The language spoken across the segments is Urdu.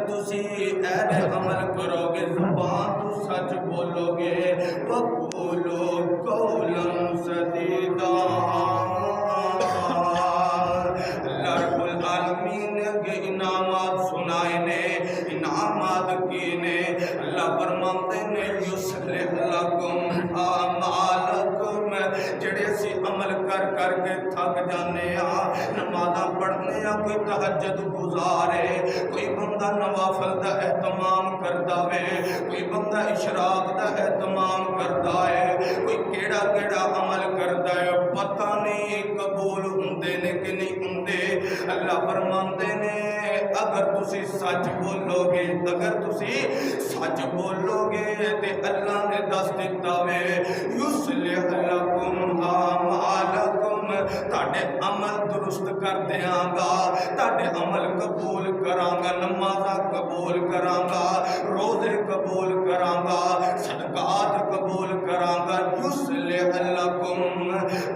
تسی ایسے عمل کرو گے زبان تو سچ بولو گے وقولو قولا سدیدا اللہ رب العالمین کے انعامات سنائے نے انعامات کی نے اللہ فرماتے نے یصلح لکم اعمالکم جڑے سی عمل کر کر کے تھک جانے نمازاں پڑھنے کوئی تہجد گزارے کوئی بندہ نوافل دا اہتمام کردا وے کوئی بندہ اشراق دا اہتمام کردا ہے کوئی کیڑا کیڑا عمل کردا ہے پتہ نہیں قبول ہوندے نے کہ نہیں ہوندے اللہ فرماندے نے اگر تسی سچ بولو گے سچ بولو گے تے اللہ نے دس دیتا وے یصلح لکم اعمالکم تاڑے عمل درست کر دیاں گا تاڑے عمل قبول کراں گا نمازاں قبول کراں گا روزے قبول کراں گا صدقات قبول کراں گا یصلح لکم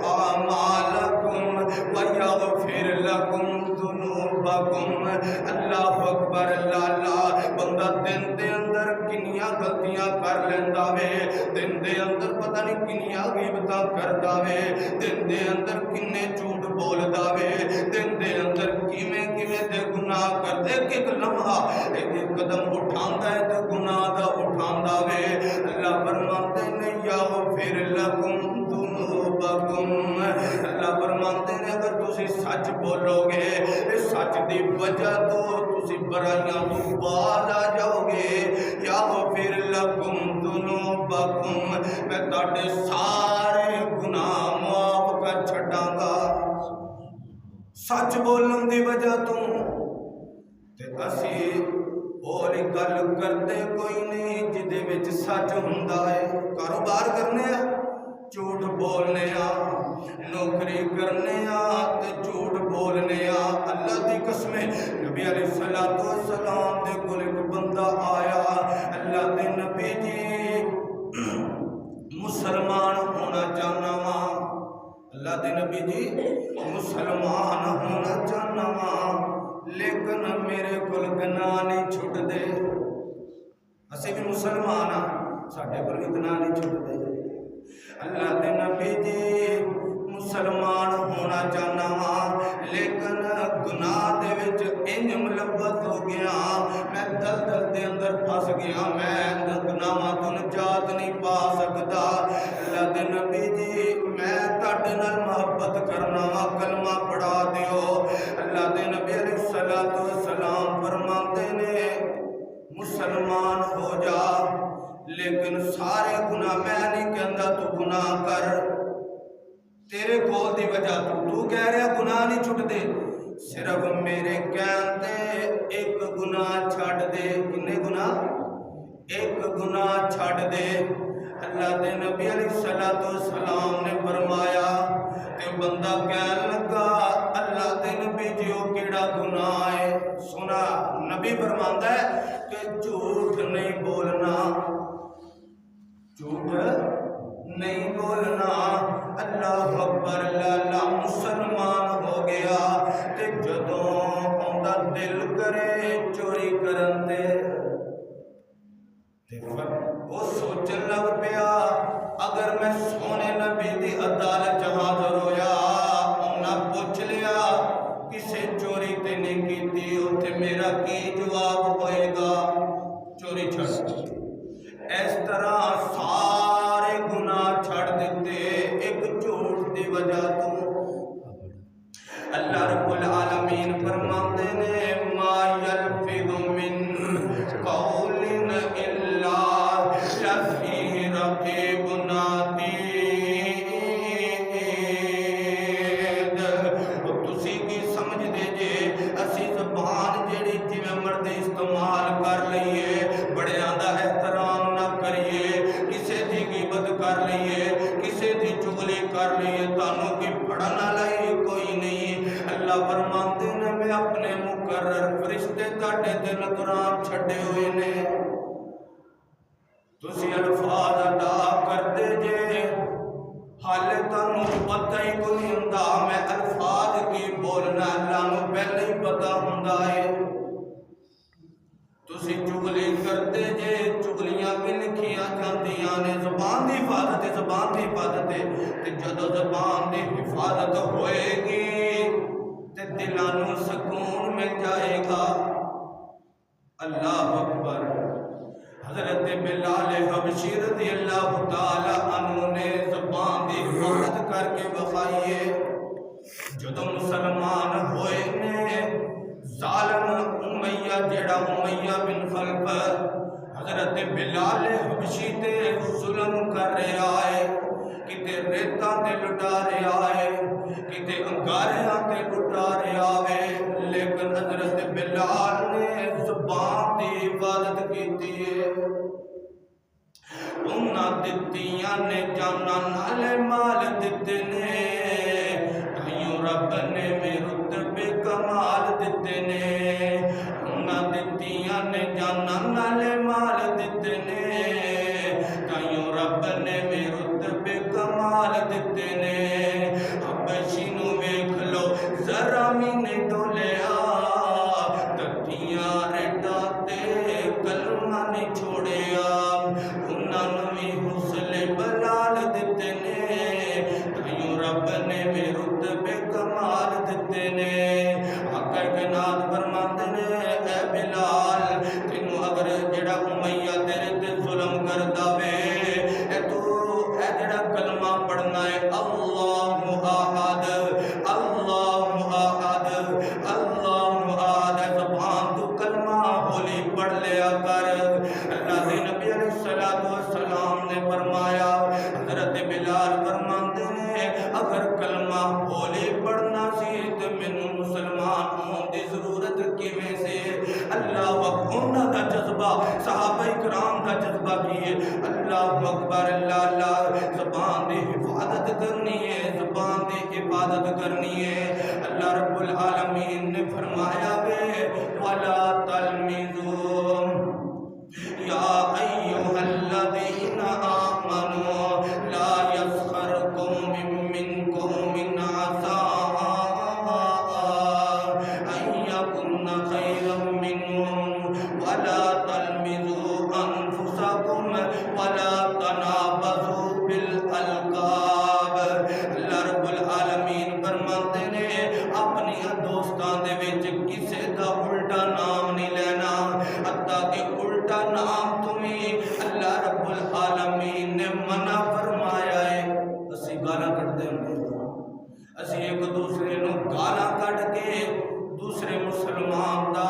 اعمالکم ویغفر لکم ذنوبکم اللہ اکبر اللہ بندہ دن دے اندر کنیاں غلطیاں کر لیندا وے دن دے اندر پتہ نہیں کنیاں غیبتاں کردا وے دن دے اندر کنے جھوٹ بولدا وے دن دے اندر کیویں دے گناہ کردے ایک لمحہ ایک قدم اٹھاندا ہے تے گناہ دا اٹھاندا وے اللہ فرماتے نے یغفر لکم ذنوبکم اللہ فرماتے نے اگر تسی سچ بولو گے سچ دی وجہ تو تسی برائیاں تو باز آ جاؤ گے یغفر لکم ذنوبکم میں تاڑے سارے گناہ معاف کر چھڑاں گا سچ بولن دی وجہ تو تے اسی بولی گل کرتے کوئی نہیں جدے وچ سچ ہوندا ہے کاروبار کرنے جھوٹ بولنے نوکری کرنے تے جھوٹ بولنے اللہ دی قسم نبی علیہ السلام دے کول ایک بندہ آیا اللہ دے نبی جی مسلمان ہونا چاہنا وا اللہ دے نبی جی مسلمان ہونا چاہنا وا لیکن میرے کول گناہ نہیں چھٹ دے اسی بھی مسلمان ساڈے کول گناہ نہیں چھٹ دے اللہ دے نبی جی مسلمان ہونا چاہنا وا لیکن گناہ دے وچ انج ملوث ہو گیا میں دلدل دے اندر پھس گیا میں گناہاں تو نجات نہیں پا سکدا اللہ دے نبی جی میں تہاڈے نال محبت کرنا وا کلمہ پڑھا دیو اللہ دے نبی علیہ السلام فرماتے نے مسلمان ہو جا لیکن سارے گناہ میں نہیں کہندا تو گناہ کر تیرے کول دی وجہ تو کہہ رہا گناہ نہیں چھٹ دے صرف میرے کہندے ایک گناہ چھڑ دے کنے گناہ ایک گناہ چھڑ دے اللہ دے نبی علیہ السلام نے فرمایا کہ بندہ کہن لگا اللہ دے نبی جی وہ کیڑا گناہ ہے سنا نبی فرماندا ہے کہ جھوٹ نہیں بولنا جھوٹ نہیں بولنا اللہ اکبر اللہ مسلمان ہو گیا تے جدوں اوندا دل کرے چوری کرن دے وہ سوچن لگ پیا اگر میں سونے نبی دی عدالت حاضر ہویا انہاں پوچھ لیا کسے چوری تے نہیں کیتی اوتھے میرا کی جواب ہوئے گا چوری چھڑ اس طرح سارے گناہ چھڑ دیتے ایک جھوٹ دی وجہ تو اللہ رب العالمین فرماتے نے ما یلفظ من قول الا لدیہ رقیب عتید تسی کی سمجھ دے جے اسی زبان جیڑی جویں مرد استعمال کر لئیے بڑیاں دا احترام نہ کریے کسے دی غیبت کر لئیے کسے دی چغلی کر لئیے تانوں کی پڑھنا لئی کوئی نہیں اللہ فرماتے نے میں اپنے مقرر فرشتے تاڑے دل قرآن چھڑے ہوئے نے تسی الفاظ ادا کر دے جے حالے تانوں پتہ ہی کو نہیں ہوندا میں الفاظ کی بولنا اللہ نو پہلے ہی پتہ ہوندا ہے تسی چگلی کرتے جے چگلیاں بھی لکھیاں جاندیاں نے زبان دی حفاظت ہے زبان دی حفاظت ہے تے جدو زبان دی حفاظت ہوئے گی تے دلانوں سکون مل جائے گا اللہ اکبر حضرت بلال حبشی رضی اللہ تعالی عنہ نے زبان دی حفاظت کر کے بخائیے جدو مسلمان ہوئے نے ظالم امیہ جیڑا امیہ بن خلف حضرت بلال حبشی تے ظلم کر رہے آئے کتے ریتاں تے لٹا رہے آئے کتے انگاریاں تے لٹا رہے آئے لیکن حضرت بلال نے زبان دی حفاظت کیتی ہے انہاں دتیاں نے جانا نالے مال دتے نے تائیوں رب نے میں رتبے کمال دتے نے انہاں دتیاں نے جانا نالے مال دتے نے تائیوں رب نے میں رتبے کمال دتے نے حبشی نو ویکھ لو ذرا مینے ڈولیا دتیاں ریٹا تے کلمہ نہیں چھوڑیا انہاں نو بھی حوصلے بلال دتے نے تائیوں رب نے میں رتبے کمال دتے نے آقا کائنات فرماندے نے اے بلال تینوں اگر جڑا امیہ تیرے تے ظلم کردا وے اے جڑا کلمہ پڑھنا ہے اللہ احد اللہ احد اللہ احد زبان تو کلمہ ہولی پڑھ لیا کر اللہ دے نبی علیہ السلام نے فرمایا حضرت بلال فرماندے نے اگر کلمہ ہولی پڑھنا سی تو مینوں مسلمان ہون دی ضرورت کیویں سے اللہ اکبر دا جذبہ صحابہ کرام دا جذبہ کیے اللہ اکبر اللہ زبان دی حفاظت کرنی ہے زبان دی حفاظت کرنی ہے اللہ رب العالمین نے فرمایا وے ولا تلمزوا یا ایھا الذین آمنوا لا یسخر قوم من قوم عسى ان یکن خیرا منهم ولا تلمزوا انفسکم ولا تنابزوا بالالقاب اللہ رب العالمین فرماتے نے اپنی دوستاں دے وچ کسے دا الٹا نام نہیں لینا حتیٰ کہ الٹا نام تمہیں اللہ رب العالمین نے منع فرمایا ہے اسی گالاں کٹدے ہوندے اسی ایک دوسرے نو گالاں کٹ کے دوسرے مسلمان دا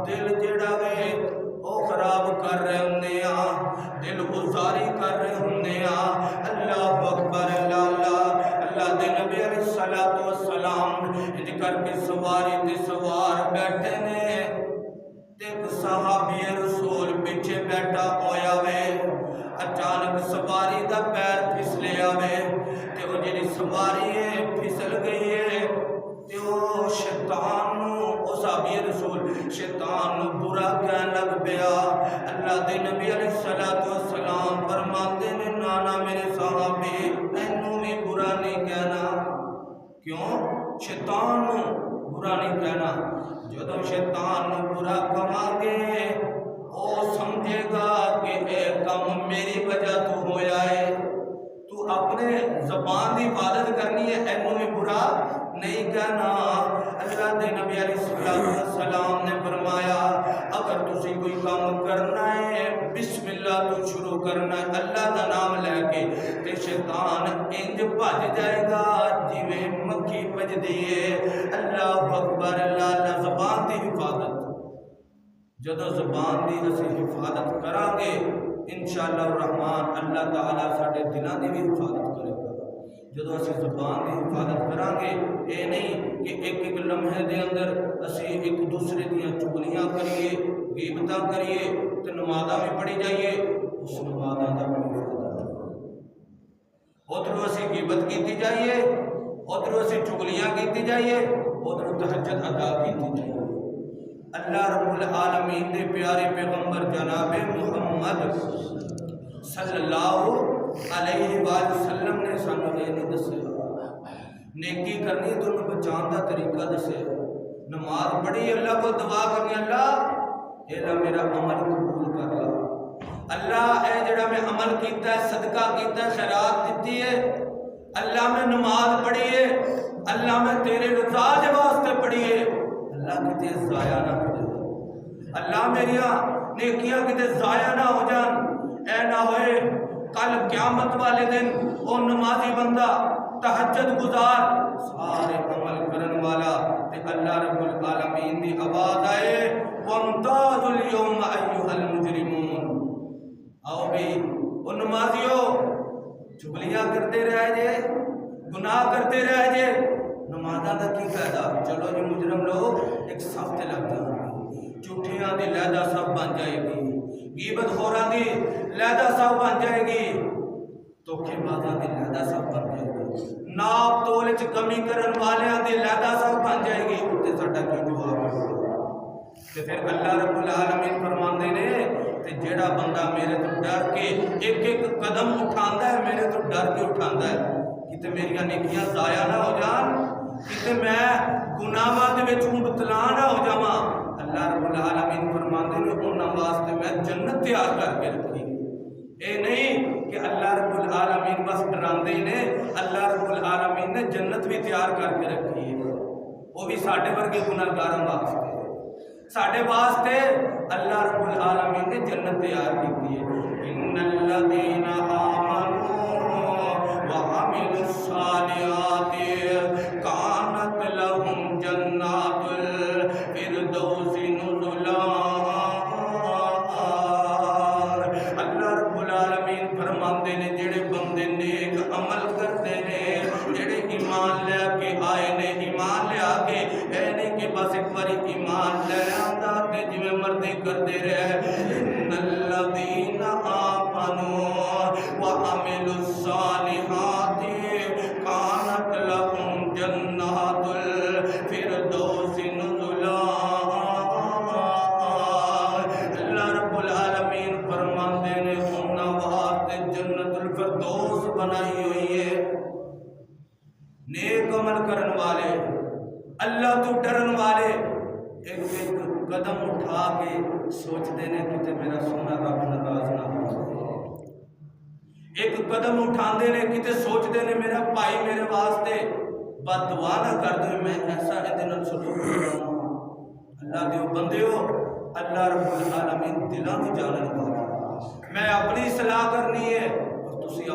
دل جڑا وے او خراب کر رہے ہوندے دل گزاری کر رہے ہوندے اللہ اکبر اللہ دے نبی علیہ السلام انج کر کے سواری تے سوار بیٹھے نے ایک صحابی رسول پیچھے بیٹھا ہویا وے اچانک سواری دا پیر پھسلیا وے تے وہ جڑی سواری ہے پھسل گئی ہے تے وہ شیطان نو او صحابی رسول شیطان نو برا کہن لگ پیا اللہ دے نبی علیہ السلام فرماتے نے نانا میرے صحابی اینوں بھی برا نہیں کہنا کیوں شیطان نو برا نہیں کہنا جدو شیطان نو برا کہاں گے او سمجھے گا کہ اے کام میری وجہ تو ہویا ہے تو اپنے زبان دی حفاظت کرنی ہے اینوں بھی برا نہیں کہنا اللہ دے نبی علیہ السلام نے فرمایا اگر تسی کوئی کام کرنا ہے بسم اللہ تو شروع کرنا ہے اللہ دا نام لے کے تے شیطان انج بھج جائے گا جویں مکھی بھجدی ہے اللہ اکبر اللہ زبان دی حفاظت جدو زبان دی اسی حفاظت کران گے انشاءاللہ الرحمن اللہ تعالی ساڈے دلاں دی بھی حفاظت کرے گا جدو اسی زبان دی حفاظت کران گے اے نہیں کہ ایک ایک لمحے دے اندر اسی ایک دوسرے دیاں چگلیاں کریے غیبتاں کریے تے نمازاں بھی پڑھی جائیے اس نمازاں دا بھی ادھر اسی غیبت کیتی جائیے ادھر اسی چگلیاں کیتی جائیے ادھر تہجد ادا کیتی جائیے اللہ رب العالمین دے پیارے پیغمبر جناب محمد صلی اللہ علیہ وآلہ وسلم نے سانو یہ نہیں دسیا نیکی کرنی تو بچان دا طریقہ دسیا نماز پڑھی اللہ کو دعا کرنی اللہ اے لا میرا عمل قبول کر لا اللہ اے جڑا میں عمل کیتا ہے صدقہ کیتا ہے خیرات دیتی ہے اللہ میں نماز پڑھی ہے اللہ میں تیرے رضا دے واسطے پڑھی ہے اللہ کتے ضائع نہ ہو جائے اللہ میریاں نیکیاں کتے ضائع نہ ہو جان اے نہ ہوئے کل قیامت والے دن وہ نمازی بندہ تہجد گزار سارے عمل کرن والا تے اللہ رب العالمین دی آواز آئے وامتازوا اليوم ایھا المجرمون آؤ بھی وہ نمازیوں چگلیاں کرتے رہ جے گناہ کرتے رہ جے نمازاں دا کی فائدہ چلو جی مجرم لوگ ایک صف تے لگ جان جھوٹیاں دی لہدہ صف بن جائے گی غیبت خوراں دی لہدہ صف بن جائے گی دھوکے بازاں دی لہدہ صف بن جائے گی ناپ تول وچ کمی کرن والیاں دی لہدہ صف بن جائے گی تے ساڈا کی جواب ہے کہ پھر اللہ رب العالمین فرماندے نے تے جیڑا بندہ میرے تو ڈر کے ایک ایک قدم اٹھاندا ہے میرے تو ڈر کے اٹھاندا ہے کہ میری نیکیاں ضائع نہ ہو جان کہ میں گناہاں دے وچ مبتلا نہ ہو جاواں اللہ رب العالمین فرماندے نے انہاں واسطے میں جنت تیار کر کے رکھی اے نہیں کہ اللہ رب العالمین بس ڈراندے ہی نے اللہ رب العالمین نے جنت بھی تیار کر کے رکھی ہے وہ بھی ساڈے ورگے گناہگاراں واسطے ساڈے واسطے اللہ رب العالمین نے جنت تیار کی ہے ان الذین آمنوا وعملوا الصالحات کانت لهم جنات الفردوس نزلا اللہ رب العالمین فرماندے نے جڑے بندے نیک عمل کرتے ہیں جڑے ایمان لے کے آئے نے ایمان لے کے اے نہیں کہ بس ایک باری ایمان لے آندا تے جویں مرضی کرتے رہے ان الذین آمنوا وعملوا الصالحات کانت لهم جنات الفردوس نزلا اللہ رب العالمین فرماندے نے انہاں واسطے جنت الفردوس بنائی ہوئی ہے نیک عمل کرن والے اللہ تو ڈرن والے ایک ایک قدم اٹھا کے سوچتے ہیں کہ میرا سونا رب ناراض نہ ہو ایک قدم اٹھاندے نے کتے سوچتے نے میرا بھائی میرے واسطے بد دعا نہ کر دے میں ایسا ادن سلوک کروں اللہ دیو بندیو اللہ رب العالمین دلاں دی جانن والا میں اپنی اصلاح کرنی ہے اور تسی